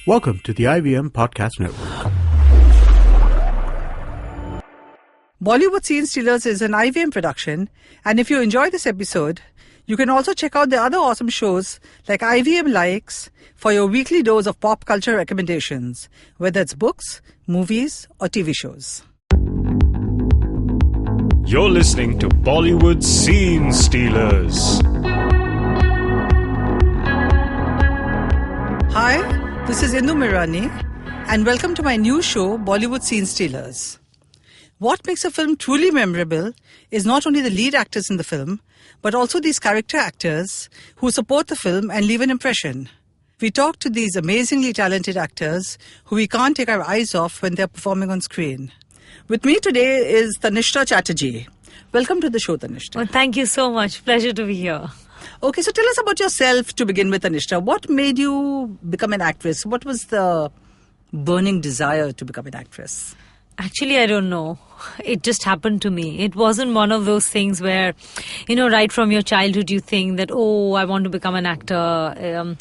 Welcome to the IVM Podcast Network. Bollywood Scene Stealers is an IVM production, and if you enjoy this episode, you can also check out the other awesome shows like IVM Likes for your weekly dose of pop culture recommendations, whether it's books, movies, or TV shows. You're listening to Bollywood Scene Stealers. Hi, this is Indu Mirani, and welcome to my new show, Bollywood Scene Stealers. What makes a film truly memorable is not only the lead actors in the film, but also these character actors who support the film and leave an impression. We talk to these amazingly talented actors who we can't take our eyes off when they're performing on screen. With me today is Tanishta Chatterjee. Welcome to the show, Tanishta. Well, thank you so much. Pleasure to be here. Okay, so tell us about yourself to begin with, Tanishta. What made you become an actress? What was the burning desire to become an actress? Actually, I don't know. It just happened to me. It wasn't one of those things where, right from your childhood you think that, I want to become an actor.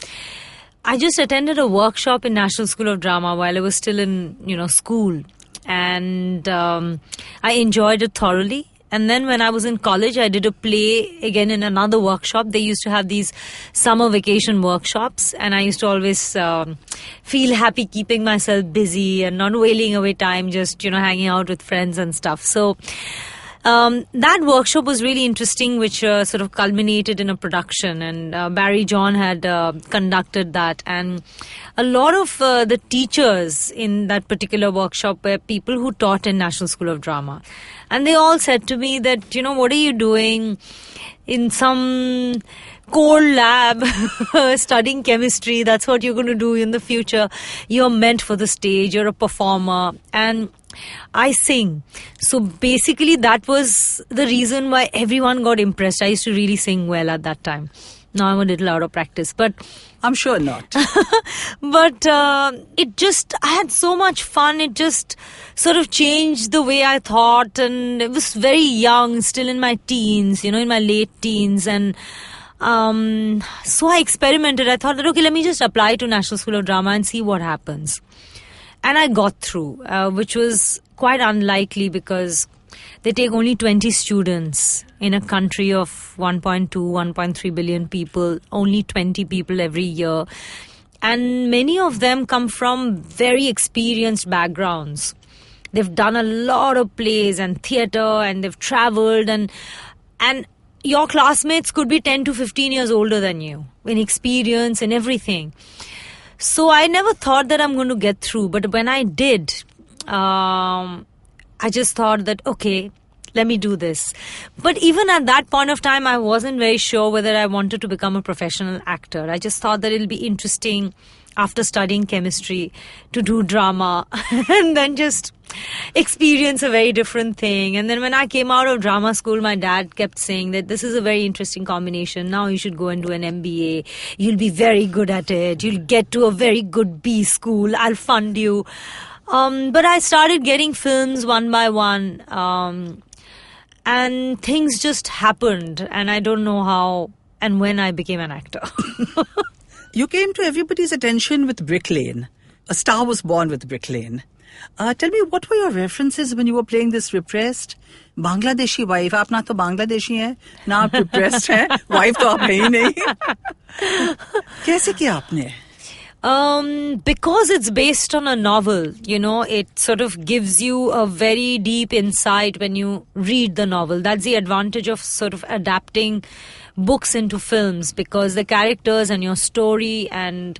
I just attended a workshop in National School of Drama while I was still in, school. And I enjoyed it thoroughly. And then when I was in college, I did a play again in another workshop. They used to have these summer vacation workshops. And I used to always feel happy keeping myself busy and not wailing away time, just, hanging out with friends and stuff. So that workshop was really interesting, which sort of culminated in a production. And Barry John had conducted that. And a lot of the teachers in that particular workshop were people who taught in National School of Drama. And they all said to me that, what are you doing in some cold lab studying chemistry? That's what you're going to do in the future. You're meant for the stage. You're a performer. And I sing. So basically that was the reason why everyone got impressed. I used to really sing well at that time. Now I'm a little out of practice, but I'm sure not. But I had so much fun. It just sort of changed the way I thought. And it was very young, still in my teens, in my late teens. And so I experimented. I thought that, okay, let me just apply to National School of Drama and see what happens. And I got through, which was quite unlikely because they take only 20 students in a country of 1.2, 1.3 billion people, only 20 people every year. And many of them come from very experienced backgrounds. They've done a lot of plays and theatre and they've travelled and your classmates could be 10 to 15 years older than you in experience and everything. So I never thought that I'm going to get through. But when I did, I just thought that, okay, let me do this. But even at that point of time, I wasn't very sure whether I wanted to become a professional actor. I just thought that it'll be interesting after studying chemistry to do drama and then just experience a very different thing. And then when I came out of drama school, my dad kept saying that this is a very interesting combination. Now you should go and do an MBA. You'll be very good at it. You'll get to a very good B school. I'll fund you. But I started getting films one by one. And things just happened. And I don't know how and when I became an actor. You came to everybody's attention with Brick Lane. A star was born with Brick Lane. Tell me, what were your references when you were playing this repressed Bangladeshi wife? आप ना तो बांग्लादेशी हैं, ना आप repressed हैं, wife तो आप है ही नहीं. कैसे किया आपने? Because it's based on a novel, it sort of gives you a very deep insight when you read the novel. That's the advantage of sort of adapting books into films, because the characters and your story and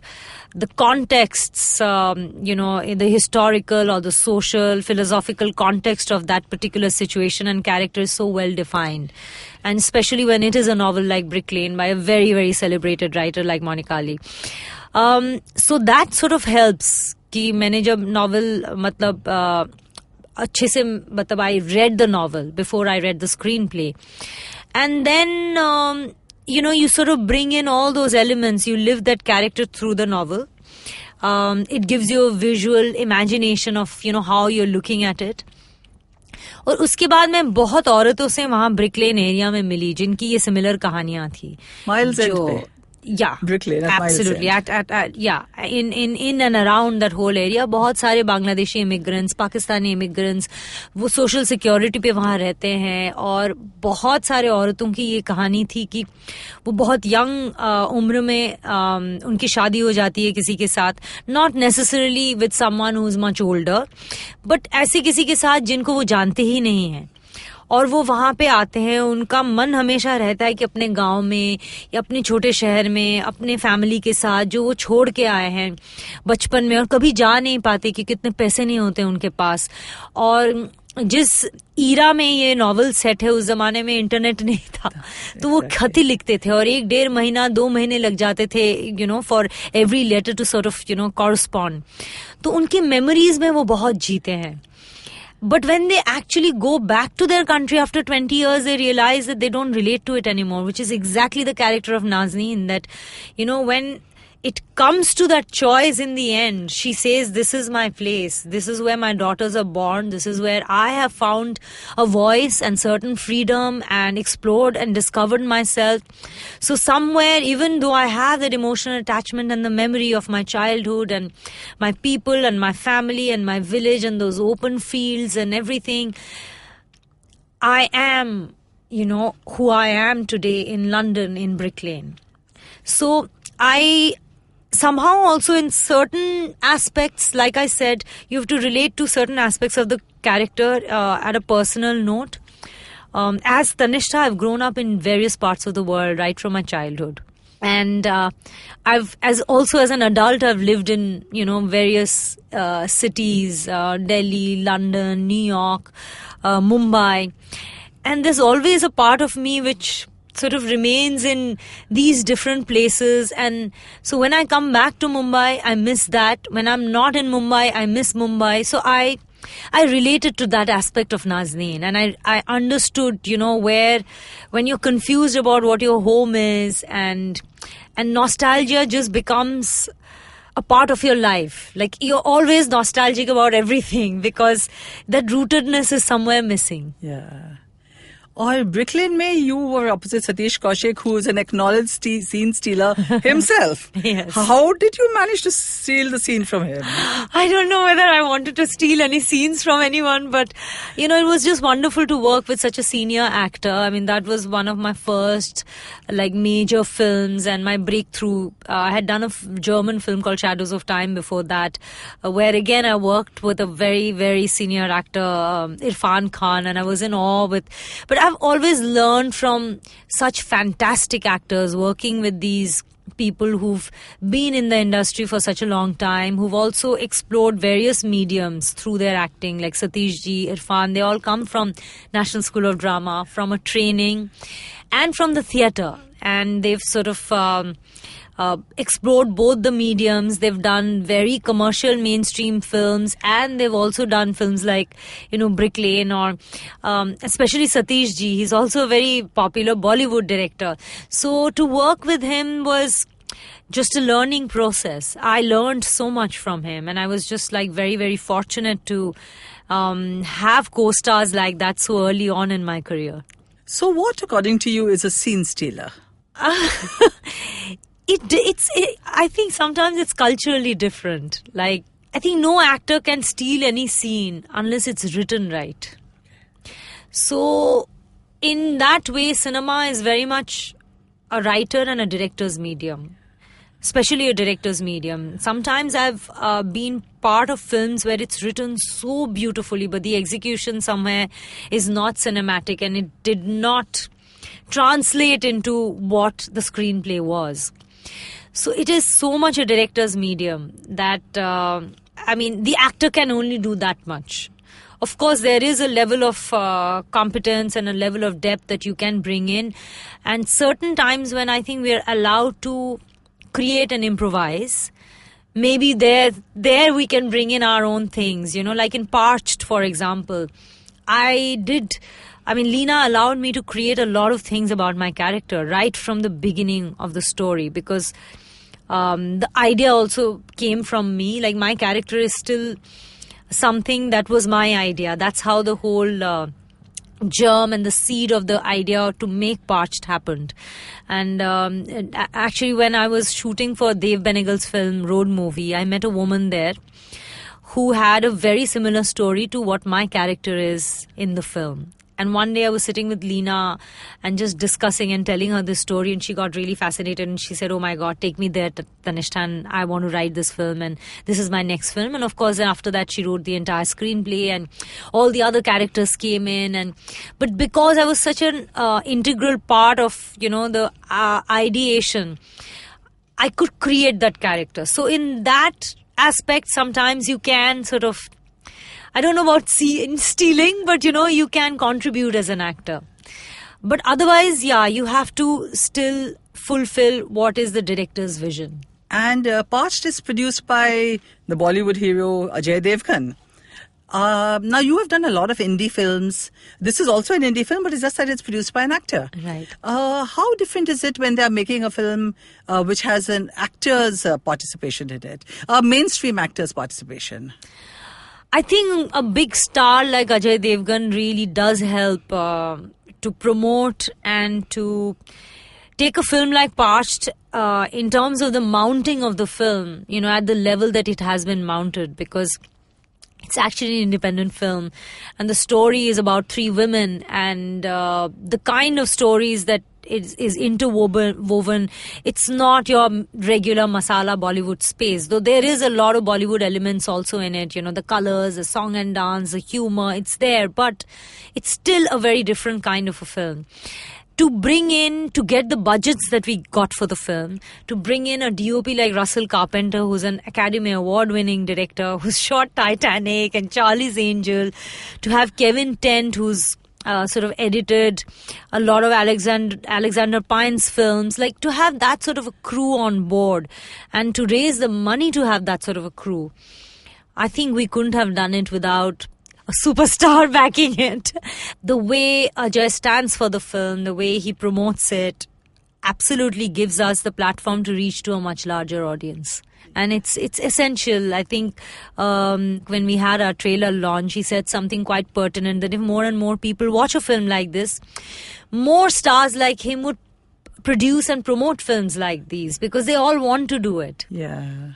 the contexts, the historical or the social, philosophical context of that particular situation and character is so well defined. And especially when it is a novel like Brick Lane by a very, very celebrated writer like Monica Ali. So that sort of helps कि मैंने जब novel अच्छे से I read the novel before I read the screenplay. And then, you sort of bring in all those elements. You live that character through the novel. It gives you a visual imagination of, how you're looking at it. और उसके बाद मैं बहुत औरतों से वहाँ brick लेन area में मिली जिनकी ये सिमिलर कहानियां थी. Yeah, Brick Lane at absolutely. Mile End. In and around that whole area, बहुत सारे बांग्लादेशी इमिग्रेंट्स, पाकिस्तानी इमिग्रेंट्स, वो सोशल सिक्योरिटी पे वहाँ रहते हैं, और बहुत सारे औरतों की ये कहानी थी कि वो बहुत यंग उम्र में उनकी शादी हो जाती है किसी के साथ, not necessarily with someone who is much older, but ऐसे किसी के साथ जिनको वो जानते ही नहीं हैं, और वो वहाँ पे आते हैं. उनका मन हमेशा रहता है कि अपने गांव में या अपने छोटे शहर में अपने फैमिली के साथ जो वो छोड़ के आए हैं बचपन में, और कभी जा नहीं पाते कि कितने पैसे नहीं होते उनके पास. और जिस ईरा में ये नॉवल सेट है, उस जमाने में इंटरनेट नहीं था, तो वो खत ही लिखते थे, और 1-1.5 महीना 2 महीने लग जाते थे for every letter to sort of correspond. तो उनकी मेमोरीज में वो बहुत जीते हैं. But when they actually go back to their country after 20 years, they realize that they don't relate to it anymore, which is exactly the character of Nazneen, that, when it comes to that choice in the end, she says, this is my place. This is where my daughters are born. This is where I have found a voice and certain freedom and explored and discovered myself. So somewhere, even though I have that emotional attachment and the memory of my childhood and my people and my family and my village and those open fields and everything, I am, who I am today in London, in Brick Lane. So I somehow also in certain aspects, like I said, you have to relate to certain aspects of the character at a personal note. As Tanishta, I've grown up in various parts of the world right from my childhood. And as an adult, I've lived in, various cities, Delhi, London, New York, Mumbai. And there's always a part of me which sort of remains in these different places. And so when I come back to Mumbai, I miss that. When I'm not in Mumbai, I miss Mumbai. So I related to that aspect of Nazneen, and I understood, where when you're confused about what your home is, and nostalgia just becomes a part of your life. Like, you're always nostalgic about everything because that rootedness is somewhere missing. Yeah. Or Brick Lane mein, you were opposite Satish Kaushik, who is an acknowledged scene stealer himself. Yes. How did you manage to steal the scene from him? I don't know whether I wanted to steal any scenes from anyone, but, it was just wonderful to work with such a senior actor. I mean, that was one of my first, major films and my breakthrough. I had done a German film called Shadows of Time before that, where again I worked with a very, very senior actor, Irfan Khan, and I was in awe with... But I've always learned from such fantastic actors, working with these people who've been in the industry for such a long time, who've also explored various mediums through their acting, like Satish Ji, Irfan. They all come from National School of Drama, from a training and from the theatre. And they've sort of explored both the mediums. They've done very commercial mainstream films, and they've also done films like, Brick Lane, or especially Satish Ji. He's also a very popular Bollywood director. So to work with him was just a learning process. I learned so much from him, and I was just very, very fortunate to have co-stars like that so early on in my career. So what, according to you, is a scene stealer? I think sometimes it's culturally different. I think no actor can steal any scene unless it's written right. So in that way, cinema is very much a writer and a director's medium, especially a director's medium. Sometimes I've been part of films where it's written so beautifully, but the execution somewhere is not cinematic, and it did not translate into what the screenplay was. So it is so much a director's medium that, the actor can only do that much. Of course, there is a level of competence and a level of depth that you can bring in. And certain times when I think we are allowed to create and improvise, maybe there we can bring in our own things, like in Parched, for example. Leena allowed me to create a lot of things about my character right from the beginning of the story, because the idea also came from me. Like, my character is still something that was my idea. That's how the whole germ and the seed of the idea to make Parched happened. And actually, when I was shooting for Dev Benegal's film Road Movie, I met a woman there who had a very similar story to what my character is in the film. And one day I was sitting with Leena and just discussing and telling her this story, and she got really fascinated and she said, "Oh my God, take me there, Tanishta, and I want to write this film and this is my next film." And of course, then after that she wrote the entire screenplay and all the other characters came in. But because I was such an integral part of, the ideation, I could create that character. So in that aspect, sometimes you can sort of, I don't know about stealing, but you can contribute as an actor. But otherwise, you have to still fulfill what is the director's vision. And Parched is produced by the Bollywood hero Ajay Devgan. Now, you have done a lot of indie films. This is also an indie film, but it's just that it's produced by an actor. Right. How different is it when they're making a film which has an actor's participation in it, a mainstream actor's participation? I think a big star like Ajay Devgan really does help to promote and to take a film like Parched in terms of the mounting of the film, at the level that it has been mounted, because it's actually an independent film and the story is about 3 women, and the kind of stories that is interwoven. It's not your regular masala Bollywood space, though there is a lot of Bollywood elements also in it, the colors, the song and dance, the humor, it's there, but it's still a very different kind of a film. To get the budgets that we got for the film, to bring in a DOP like Russell Carpenter, who's an Academy Award-winning director, who's shot Titanic and Charlie's Angel, to have Kevin Tent, who's sort of edited a lot of Alexander Pine's films, like to have that sort of a crew on board and to raise the money to have that sort of a crew. I think we couldn't have done it without a superstar backing it. The way Ajay stands for the film, the way he promotes it, absolutely gives us the platform to reach to a much larger audience. And it's essential. I think when we had our trailer launch, he said something quite pertinent, that if more and more people watch a film like this, more stars like him would produce and promote films like these, because they all want to do it. Yeah.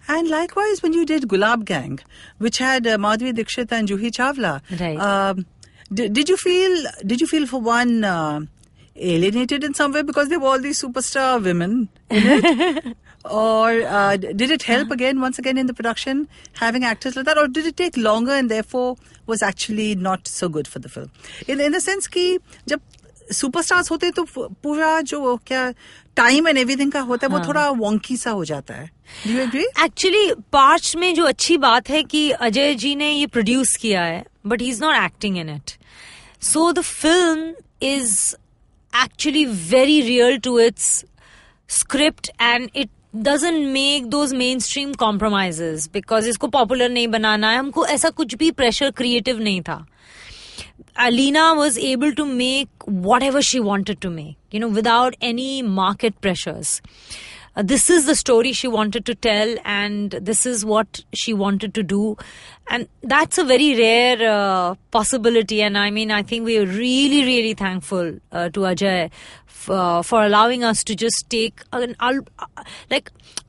And likewise, when you did Gulab Gang, which had Madhuri Dixit and Juhi Chawla, right. Did you feel for one alienated in some way because there were all these superstar women in it? Or did it help once again in the production, having actors like that? Or did it take longer and therefore was actually not so good for the film? In the sense कि जब superstars होते हैं तो पूरा जो क्या time and everything का होता है वो थोड़ा wonky सा हो जाता है. Do you agree? Actually, Parched में जो अच्छी बात है कि अजय जी ने ये produce किया है, but he's not acting in it. So the film is actually very real to its script, and it doesn't make those mainstream compromises because इसको popular नहीं बनाना है. हमको ऐसा कुछ भी pressure creative नहीं था. Alina was able to make whatever she wanted to make, without any market pressures. This is the story she wanted to tell, and this is what she wanted to do. And that's a very rare possibility. And I think we are really, really thankful to Ajay for allowing us to just take an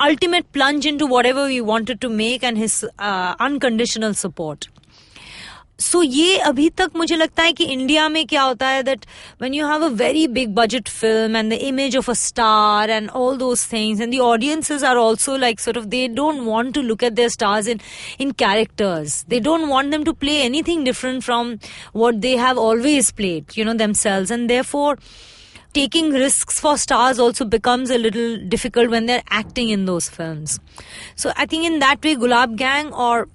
ultimate plunge into whatever we wanted to make, and his unconditional support. So ये अभी तक मुझे लगता है कि India में क्या होता है that when you have a very big budget film and the image of a star and all those things, and the audiences are also like sort of, they don't want to look at their stars in characters. They don't want them to play anything different from what they have always played, themselves. And therefore, taking risks for stars also becomes a little difficult when they're acting in those films. So I think in that way, Gulab Gang or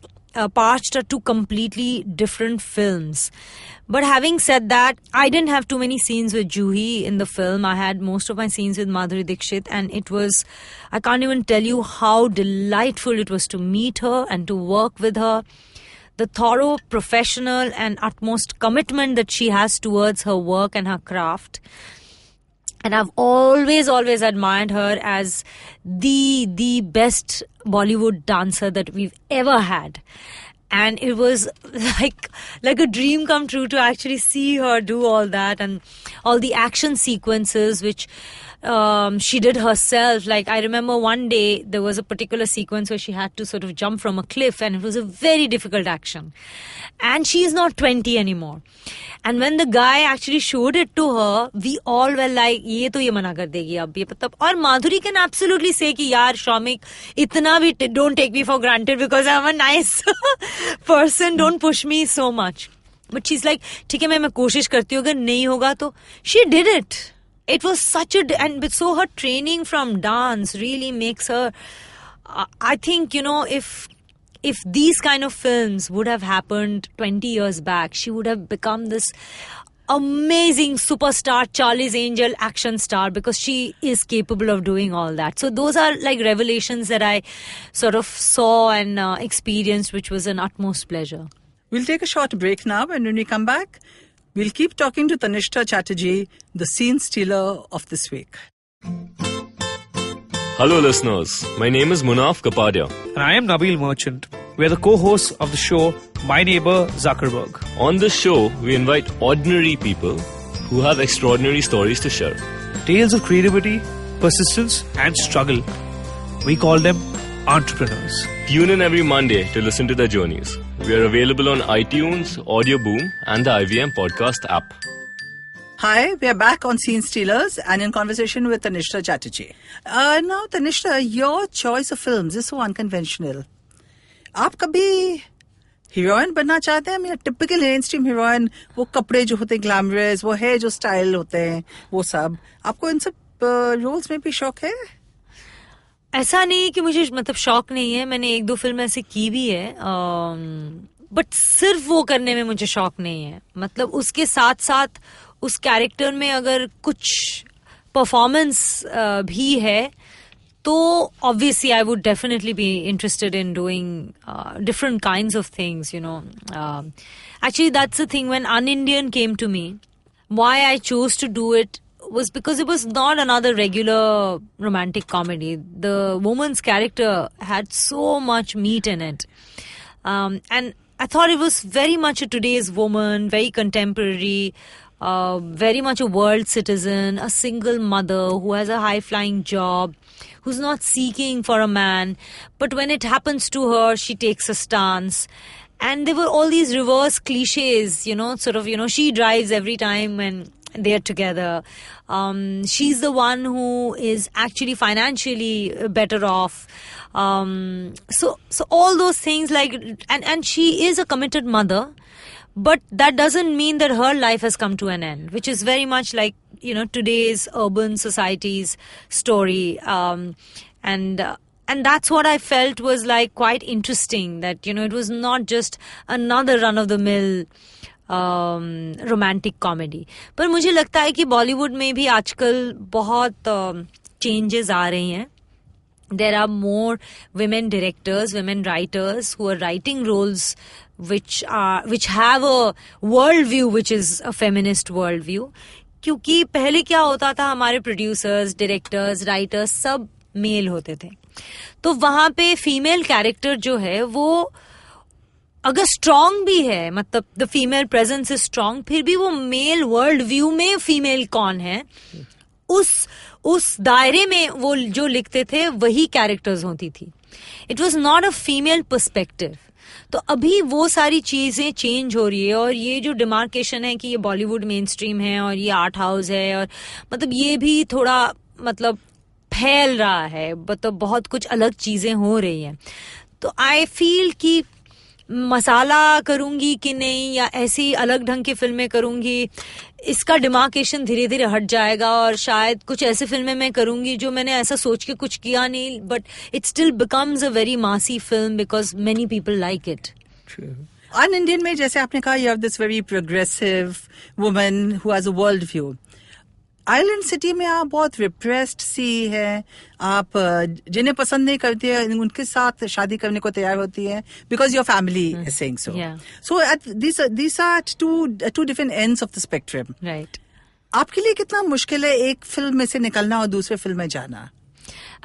Parched are two completely different films. But having said that, I didn't have too many scenes with Juhi in the film. I had most of my scenes with Madhuri Dixit, and it was, I can't even tell you how delightful it was to meet her and to work with her. The thorough, professional and utmost commitment that she has towards her work and her craft. And I've always admired her as the best Bollywood dancer that we've ever had. And it was like a dream come true to actually see her do all that, and all the action sequences which she did herself. Like, I remember one day there was a particular sequence where she had to sort of jump from a cliff, and it was a very difficult action. And she is not 20 anymore. And when the guy actually showed it to her, we all were like, ये तो ये मना कर देगी अब ये मतलब. और Madhuri can absolutely say कि यार Shramik, इतना भी don't take me for granted because I'm a nice person. Don't push me so much. But she's like, ठीक है मैं कोशिश करती हूँ, अगर नहीं होगा तो. She did it. It was such and so her training from dance really makes her. I think, if these kind of films would have happened 20 years back, she would have become this amazing superstar, Charlie's Angel action star, because she is capable of doing all that. So those are like revelations that I sort of saw and experienced, which was an utmost pleasure. We'll take a short break now, and when we come back, we'll keep talking to Tanishta Chatterjee, the scene stealer of this week. Hello listeners, my name is Munaf Kapadia. And I am Nabil Merchant. We are the co-hosts of the show My Neighbor Zuckerberg. On this show, we invite ordinary people who have extraordinary stories to share. Tales of creativity, persistence and struggle. We call them entrepreneurs. Tune in every Monday to listen to their journeys. We are available on iTunes, Audio Boom and the IVM podcast app. Hi, we are back on Scene Stealers and in conversation with Tanishta Chatterjee. Now, Tanishta, your choice of films is so unconventional. आप कभी heroine बनना चाहते हैं या typical main stream heroine, वो कपड़े जो होते हैं ग्लैमरस, वो है जो स्टाइल होते हैं, वो सब आपको इन सब रोल्स में भी शौक है? ऐसा नहीं कि मुझे मतलब शौक नहीं है, मैंने 1-2 फिल्म ऐसे की भी है, बट सिर्फ वो करने में मुझे शौक नहीं है. मतलब उसके साथ साथ उस कैरेक्टर में अगर कुछ परफॉर्मेंस भी है तो obviously I would definitely be interested in doing different kinds of things, Actually, that's the thing. When Un-Indian came to me, why I chose to do it was because it was not another regular romantic comedy. The woman's character had so much meat in it. And I thought it was very much a today's woman, very contemporary, very much a world citizen, a single mother who has a high-flying job, who's not seeking for a man, but when it happens to her, she takes a stance. And there were all these reverse cliches, she drives every time when they're together. She's the one who is actually financially better off. So all those things and she is a committed mother, but that doesn't mean that her life has come to an end, which is very much like, today's urban society's story. And that's what I felt was like quite interesting, that, it was not just another run-of-the-mill romantic comedy. पर मुझे लगता है कि बॉलीवुड में भी आजकल बहुत changes आ रही हैं. There are more women directors, women writers who are writing roles which have a worldview which is a feminist worldview. क्योंकि पहले क्या होता था, हमारे प्रोड्यूसर्स, डायरेक्टर्स, राइटर्स सब मेल होते थे, तो वहां पे फीमेल कैरेक्टर जो है वो अगर स्ट्रांग भी है, मतलब the female presence is strong, फिर भी वो मेल वर्ल्ड व्यू में फीमेल कौन है उस दायरे में वो जो लिखते थे वही कैरेक्टर्स होती थी. It was not a female perspective. तो अभी वो सारी चीजें चेंज हो रही है, और ये जो डिमार्केशन है कि ये बॉलीवुड मेन स्ट्रीम है और ये आर्ट हाउस है, और मतलब ये भी थोड़ा मतलब फैल रहा है, मतलब बहुत कुछ अलग चीजें हो रही हैं. तो आई फील कि मसाला करूंगी कि नहीं या ऐसी अलग ढंग की फिल्में करूंगी, इसका डिमार्केशन धीरे धीरे हट जाएगा, और शायद कुछ ऐसी फिल्में मैं करूंगी जो मैंने ऐसा सोच के कुछ किया नहीं, but it still becomes a very massy film because many people like it. Un-Indian में जैसे आपने कहा, you have this very progressive woman who has a world view. Island city में आप बहुत रिप्रेस्ड सी है, आप जिन्हें पसंद नहीं करती है उनके साथ शादी करने को तैयार होती है because your family is saying so. So these are two different ends of the spectrum. Right. आपके लिए कितना मुश्किल है एक फिल्म में से निकलना और दूसरे फिल्म में जाना?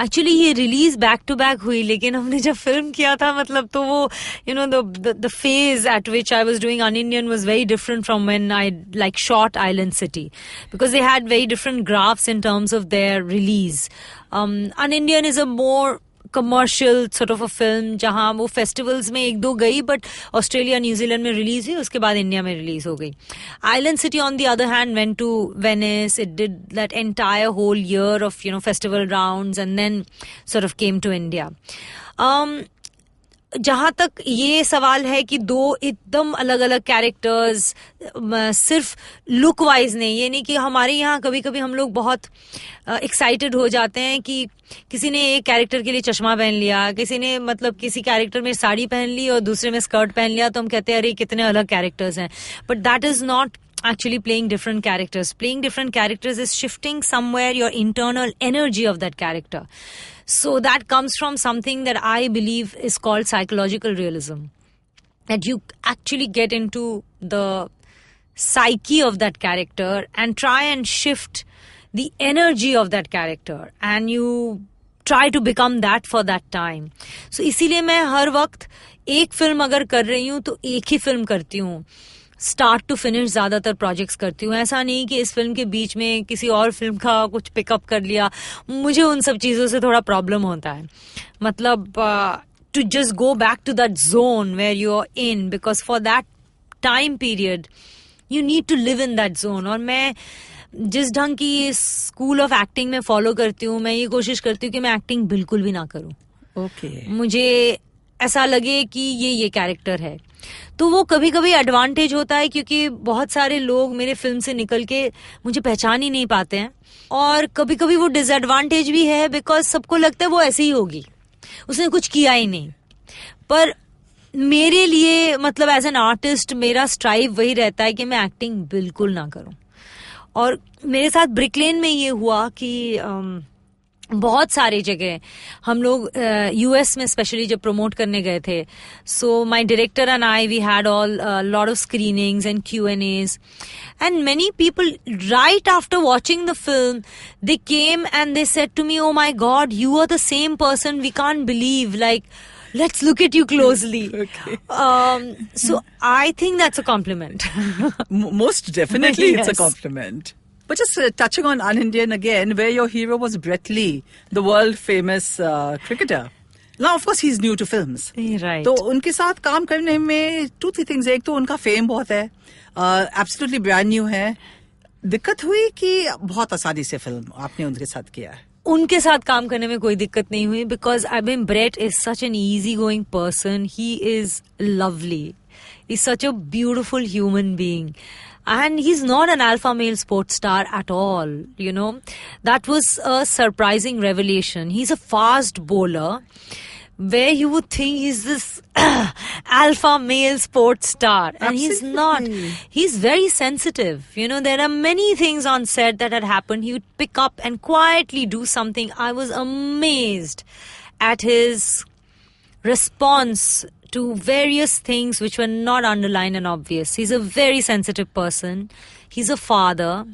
एक्चुअली ये रिलीज बैक टू बैक हुई, लेकिन हमने जब फिल्म किया था मतलब तो वो the phase at which I was doing unIndian was very different from when I like shot Island City, because they had very different graphs in terms of their release. UnIndian is a more commercial sort of a film जहां वो festivals में 1-2 गई, but Australia New Zealand में release हुई, उसके बाद India में release हो गई. Island City on the other hand went to Venice. It did that entire whole year of festival rounds and then sort of came to India. जहां तक ये सवाल है कि दो एकदम अलग अलग कैरेक्टर्स, सिर्फ लुक वाइज नहीं, ये नहीं कि हमारे यहाँ कभी कभी हम लोग बहुत एक्साइटेड हो जाते हैं कि किसी ने एक कैरेक्टर के लिए चश्मा पहन लिया, किसी ने मतलब किसी कैरेक्टर में साड़ी पहन ली और दूसरे में स्कर्ट पहन लिया, तो हम कहते हैं अरे कितने अलग कैरेक्टर्स हैं. But that is not actually playing different characters. Playing different characters is shifting somewhere your internal energy of that character. So that comes from something that I believe is called psychological realism. That you actually get into the psyche of that character and try and shift the energy of that character. And you try to become that for that time. So इसीलिए मैं हर वक्त एक film अगर कर रही हूँ तो एक ही फिल्म करती हूँ. स्टार्ट टू फिनिश ज्यादातर प्रोजेक्ट्स करती हूँ. ऐसा नहीं कि इस फिल्म के बीच में किसी और फिल्म का कुछ पिकअप कर लिया. मुझे उन सब चीजों से थोड़ा प्रॉब्लम होता है. मतलब to just go back to that zone where you are in, because for that time period you need to live in that zone. और मैं जिस ढंग की स्कूल ऑफ एक्टिंग में फॉलो करती हूँ, मैं ये कोशिश करती हूँ कि मैं एक्टिंग बिल्कुल भी ना करूँ. ओके. मुझे ऐसा लगे कि ये कैरेक्टर है, तो वो कभी कभी एडवांटेज होता है, क्योंकि बहुत सारे लोग मेरे फिल्म से निकल के मुझे पहचान ही नहीं पाते हैं. और कभी कभी वो डिसएडवांटेज भी है, बिकॉज सबको लगता है वो ऐसे ही होगी, उसने कुछ किया ही नहीं. पर मेरे लिए मतलब एज एन आर्टिस्ट मेरा स्ट्राइव वही रहता है कि मैं एक्टिंग बिल्कुल ना करूं. और मेरे साथ ब्रिकलेन में ये हुआ कि बहुत सारी जगह हम लोग यूएस में स्पेशली जब प्रमोट करने गए थे, so my director and I we had all lot of screenings and Q&As, and many people right after watching the film they came and they said to me, oh my god, you are the same person, we can't believe, like let's look at you closely. Okay. So I think that's a compliment. Most definitely it's a Yes. compliment. But just touching on Un-Indian again, where your hero was Brett Lee, the world-famous cricketer. Now, of course, he's new to films. Right. तो उनके साथ काम करने में 2-3 things. एक तो उनका fame बहुत है, absolutely brand new है. दिक्कत हुई कि बहुत आसानी से फिल्म आपने उनके साथ किया है? उनके साथ काम करने में कोई दिक्कत नहीं हुई, because I mean Brett is such an easy going person. He is lovely. He's such a beautiful human being. And he's not an alpha male sports star at all, you know. That was a surprising revelation. He's a fast bowler where you would think he's this alpha male sports star. And he's not. He's very sensitive. You know, there are many things on set that had happened. He would pick up and quietly do something. I was amazed at his response to various things which were not underlined and obvious. He's a very sensitive person. He's a father.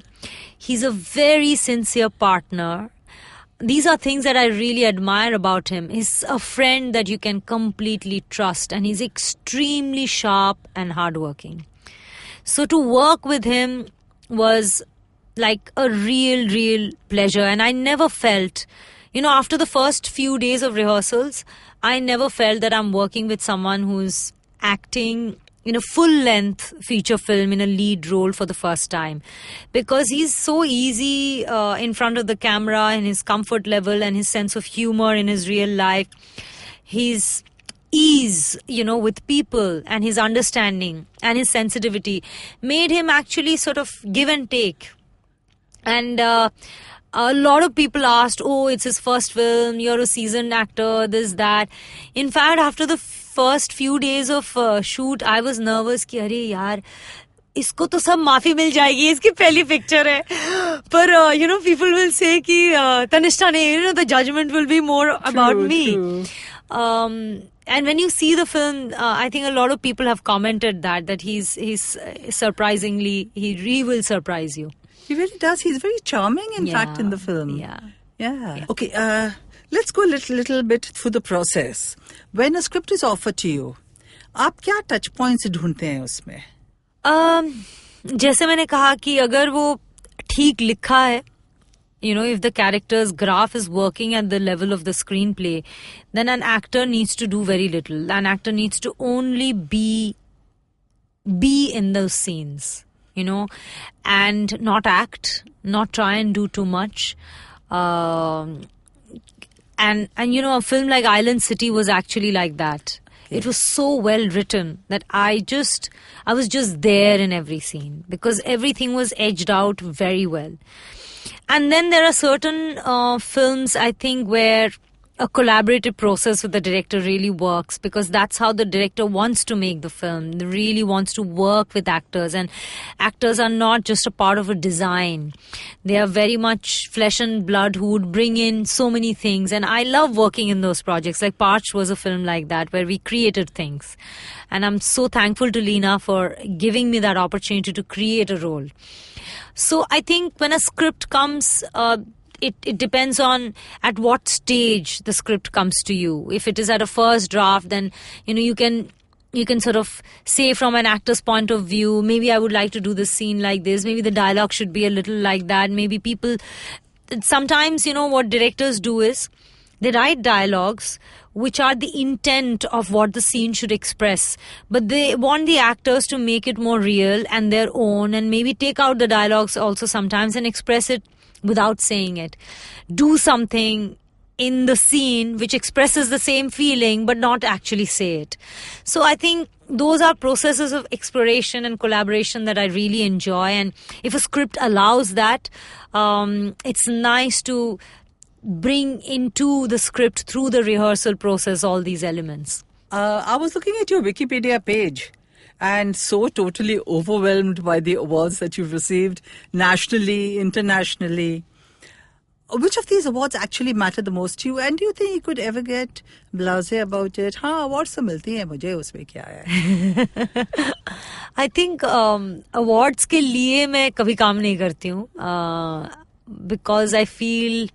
He's a very sincere partner. These are things that I really admire about him. He's a friend that you can completely trust, and he's extremely sharp and hardworking. So to work with him was like a real pleasure, and I never felt, you know, after the first few days of rehearsals, I never felt that I'm working with someone who's acting in a full-length feature film in a lead role for the first time, because he's so easy in front of the camera, and his comfort level and his sense of humor in his real life, his ease, you know, with people, and his understanding and his sensitivity made him actually sort of give and take. And a lot of people asked, oh, it's his first film, you're a seasoned actor, this, that. In fact, after the first few days of shoot, I was nervous कि अरे यार इसको तो सब माफी मिल जाएगी, इसकी पहली पिक्चर है. पर you know, people will say कि तनिष्ठा नहीं, you know, the judgment will be more about me. And when you see the film, I think a lot of people have commented that he's surprisingly, he really will surprise you. He really does. He's very charming, in fact, in the film. Yeah. Yeah. Okay, let's go a little bit through the process. When a script is offered to you, आप क्या touch points ढूंढते हैं उसमें? जैसे मैंने कहा कि अगर वो ठीक लिखा है, if the character's graph is working at the level of the screenplay, then an actor needs to do very little. An actor needs to only be in those scenes, and not act, not try and do too much. And a film like Island City was actually like that. It was so well written that I was just there in every scene because everything was edged out very well. And then there are certain films, I think, where a collaborative process with the director really works because that's how the director wants to make the film. He really wants to work with actors, and actors are not just a part of a design. They are very much flesh and blood who would bring in so many things, and I love working in those projects. Like Parched was a film like that where we created things, and I'm so thankful to Leena for giving me that opportunity to create a role. So I think when a script comes, it depends on at what stage the script comes to you. If it is at a first draft, then you can sort of say from an actor's point of view, maybe I would like to do this scene like this, maybe the dialogue should be a little like that. Maybe sometimes what directors do is they write dialogues which are the intent of what the scene should express, but they want the actors to make it more real and their own, and maybe take out the dialogues also sometimes and express it without saying it. Do something in the scene which expresses the same feeling but not actually say it. So I think those are processes of exploration and collaboration that I really enjoy, and if a script allows that, it's nice to bring into the script through the rehearsal process all these elements. I was looking at your Wikipedia page and so totally overwhelmed by the awards that you've received nationally, internationally. Which of these awards actually matter the most to you, and do you think you could ever get blasé about it? Awards तो मिलती हैं मुझे, उसमें क्या है? I think awards के लिए मैं कभी काम नहीं करती हूँ because I feel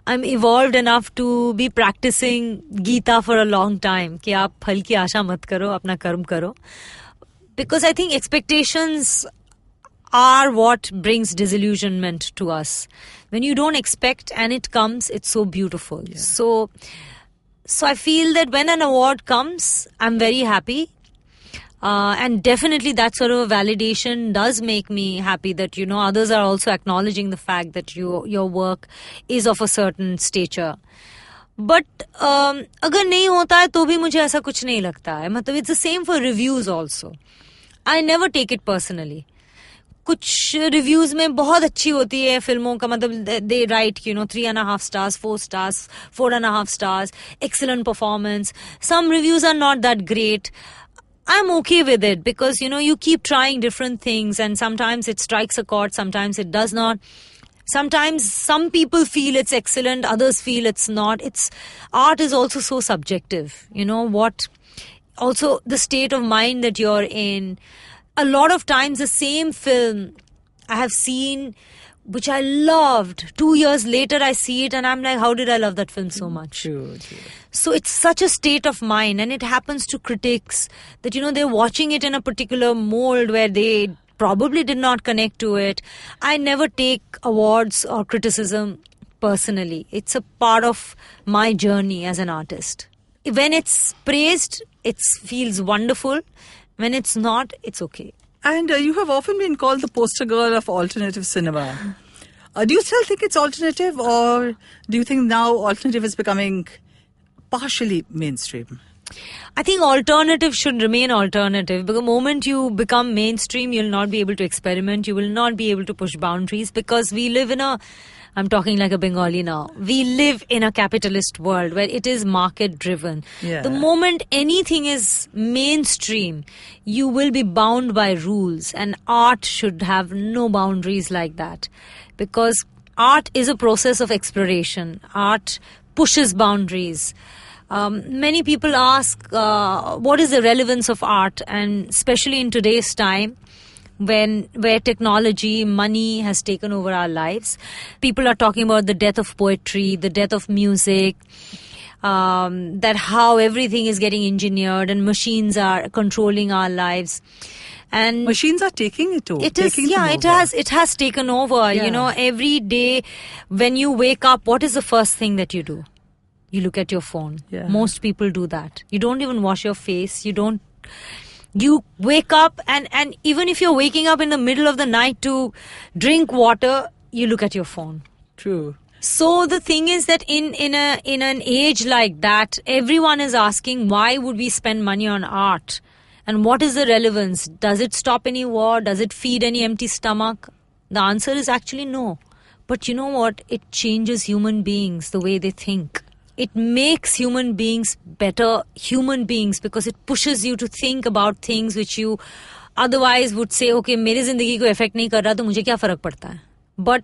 I'm evolved enough to be practicing Gita for a long time कि आप फल की आशा मत करो, अपना कर्म करो. Because I think expectations are what brings disillusionment to us. When you don't expect and it comes, it's so beautiful. Yeah. So I feel that when an award comes, I'm very happy. And definitely that sort of a validation does make me happy that, others are also acknowledging the fact that your work is of a certain stature. But अगर नहीं होता है तो भी मुझे ऐसा कुछ नहीं लगता है. मतलब it's the same for reviews also. I never take it personally. कुछ रिव्यूज में बहुत अच्छी होती है फिल्मों का, मतलब they write 3.5 stars, 4 stars, 4.5 stars, excellent performance. Some reviews are not that great. I'm okay with it because you keep trying different things, and sometimes it strikes a chord, sometimes it does not. Sometimes some people feel it's excellent, others feel it's not. Art is also so subjective. Also the state of mind that you're in. A lot of times the same film I have seen which I loved, 2 years later I see it and I'm like, how did I love that film so much? True. So it's such a state of mind, and it happens to critics that they're watching it in a particular mold where they probably did not connect to it. I never take awards or criticism personally. It's a part of my journey as an artist. When it's praised, it feels wonderful. When it's not, it's okay. And you have often been called the poster girl of alternative cinema. Do you still think it's alternative, or do you think now alternative is becoming partially mainstream? I think alternative should remain alternative, because the moment you become mainstream, you'll not be able to experiment, you will not be able to push boundaries, because we live in I'm talking like a Bengali now. We live in a capitalist world where it is market driven. Yeah. The moment anything is mainstream, you will be bound by rules, and art should have no boundaries like that, because art is a process of exploration. Art pushes boundaries. Many people ask, what is the relevance of art? And especially in today's time, where technology, money has taken over our lives. People are talking about the death of poetry, the death of music, that how everything is getting engineered and machines are controlling our lives. And machines are taking it over. it has taken over. Yeah. You know, every day when you wake up, what is the first thing that you do? You look at your phone. Yeah. Most people do that. You don't even wash your face. You wake up and even if you're waking up in the middle of the night to drink water, you look at your phone. True. So the thing is that in an age like that, everyone is asking, why would we spend money on art? And what is the relevance? Does it stop any war? Does it feed any empty stomach? The answer is actually no. But you know what? It changes human beings, the way they think. It makes human beings better human beings because it pushes you to think about things which you otherwise would say, okay, मेरी जिंदगी को affect नहीं कर रहा तो मुझे क्या फर्क पड़ता है? But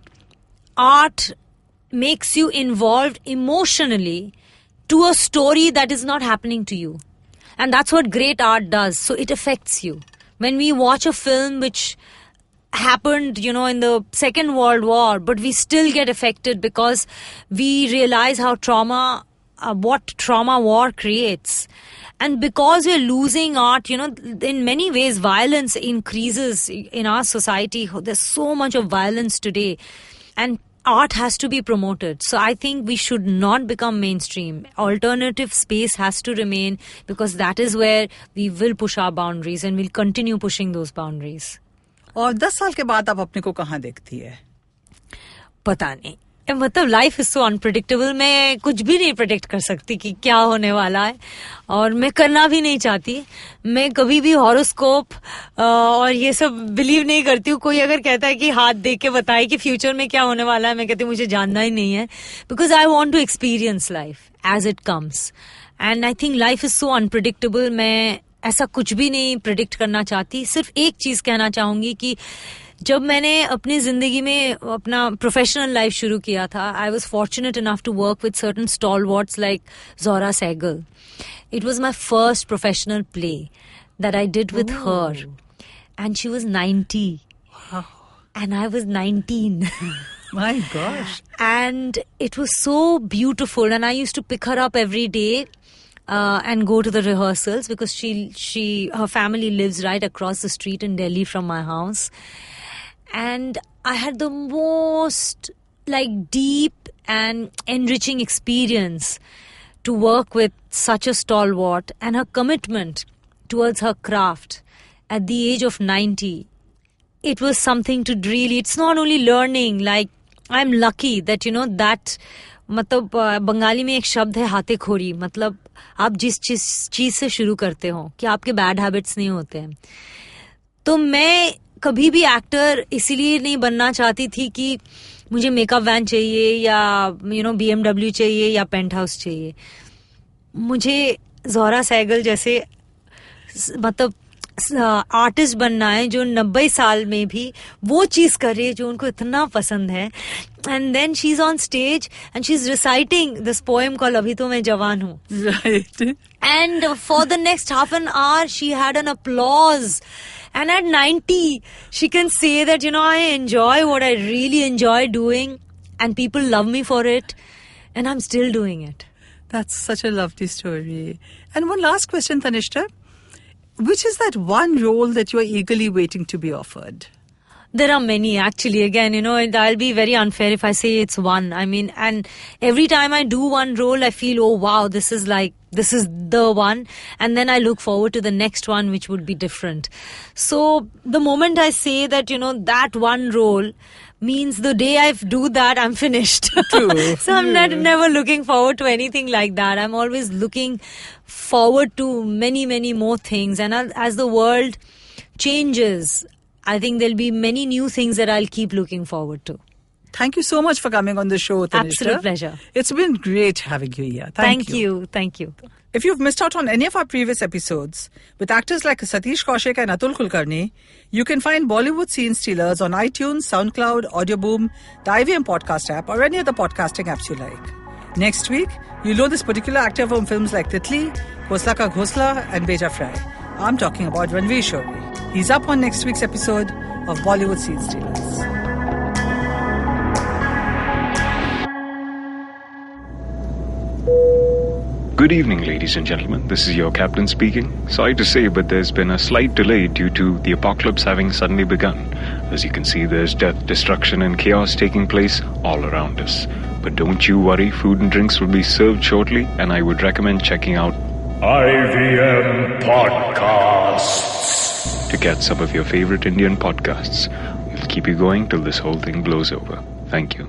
art makes you involved emotionally to a story that is not happening to you. And that's what great art does. So it affects you. When we watch a film which happened, you know, in the Second World War, but we still get affected because we realize how what trauma war creates. And because we're losing art, you know, in many ways violence increases in our society. There's so much of violence today. And art has to be promoted. So I think we should not become mainstream. Alternative space has to remain because that is where we will push our boundaries and we'll continue pushing those boundaries. और 10 साल के बाद आप अपने को कहाँ देखती है? पता नहीं. मतलब लाइफ इज सो अनप्रेडिक्टेबल. मैं कुछ भी नहीं प्रेडिक्ट कर सकती कि क्या होने वाला है और मैं करना भी नहीं चाहती. मैं कभी भी हॉरोस्कोप और ये सब बिलीव नहीं करती हूँ. कोई अगर कहता है कि हाथ देख के बताए कि फ्यूचर में क्या होने वाला है, मैं कहती हूँ मुझे जानना ही नहीं है. Because I want to experience life as it comes and I think life is so unpredictable. मैं ऐसा कुछ भी नहीं प्रेडिक्ट करना चाहती. सिर्फ एक चीज कहना चाहूंगी कि जब मैंने अपनी जिंदगी में अपना प्रोफेशनल लाइफ शुरू किया था, I was fortunate enough to work with certain stalwarts like Zora Sehgal. It was my first professional play that I did with her. And she was 90. Wow. And I was 19. My gosh. And it was so beautiful. And I used to pick her up every day and go to the rehearsals because her family lives right across the street in Delhi from my house. And I had the most deep and enriching experience to work with such a stalwart, and her commitment towards her craft at the age of 90. It was something to really, it's not only learning, I'm lucky that, that, मतलब बंगाली में एक शब्द है हाथेखोरी. मतलब आप जिस चीज से शुरू करते हो कि आपके बैड हैबिट्स नहीं होते हैं. तो मैं कभी भी एक्टर इसीलिए नहीं बनना चाहती थी कि मुझे मेकअप वैन चाहिए या BMW चाहिए या पेंट हाउस चाहिए. मुझे Zora Sehgal जैसे मतलब आर्टिस्ट बनना है जो 90 साल में भी वो चीज कर रही है जो उनको इतना पसंद है. And then she's on stage and she's reciting this poem called Abhi to main jawan hu. Right. And for the next half an hour, she had an applause. And at 90, she can say that, I enjoy what I really enjoy doing. And people love me for it. And I'm still doing it. That's such a lovely story. And one last question, Tanishta. Which is that one role that you are eagerly waiting to be offered? There are many, actually. Again, I'll be very unfair if I say it's one. I mean, and every time I do one role, I feel, oh, wow, this is the one. And then I look forward to the next one, which would be different. So the moment I say that, that one role means the day I do that, I'm finished. True. So I'm never looking forward to anything like that. I'm always looking forward to many, many more things. And as the world changes, I think there'll be many new things that I'll keep looking forward to. Thank you so much for coming on the show, Tanishta. Absolute pleasure. It's been great having you here. Thank you. Thank you. If you've missed out on any of our previous episodes with actors like Satish Kaushik and Atul Kulkarni, you can find Bollywood Scene Stealers on iTunes, SoundCloud, Audioboom, the IVM podcast app, or any other podcasting apps you like. Next week, you'll know this particular actor from films like Titli, Ghosla Ka Ghosla, and Beja Fry. I'm talking about Ranveer Shori. He's up on next week's episode. of Bollywood Scene Stealers. Good evening, ladies and gentlemen. This is your captain speaking. Sorry to say, but there's been a slight delay due to the apocalypse having suddenly begun. As you can see, there's death, destruction, and chaos taking place all around us. But don't you worry, food and drinks will be served shortly, and I would recommend checking out IVM Podcasts to get some of your favorite Indian podcasts. We'll keep you going till this whole thing blows over. Thank you.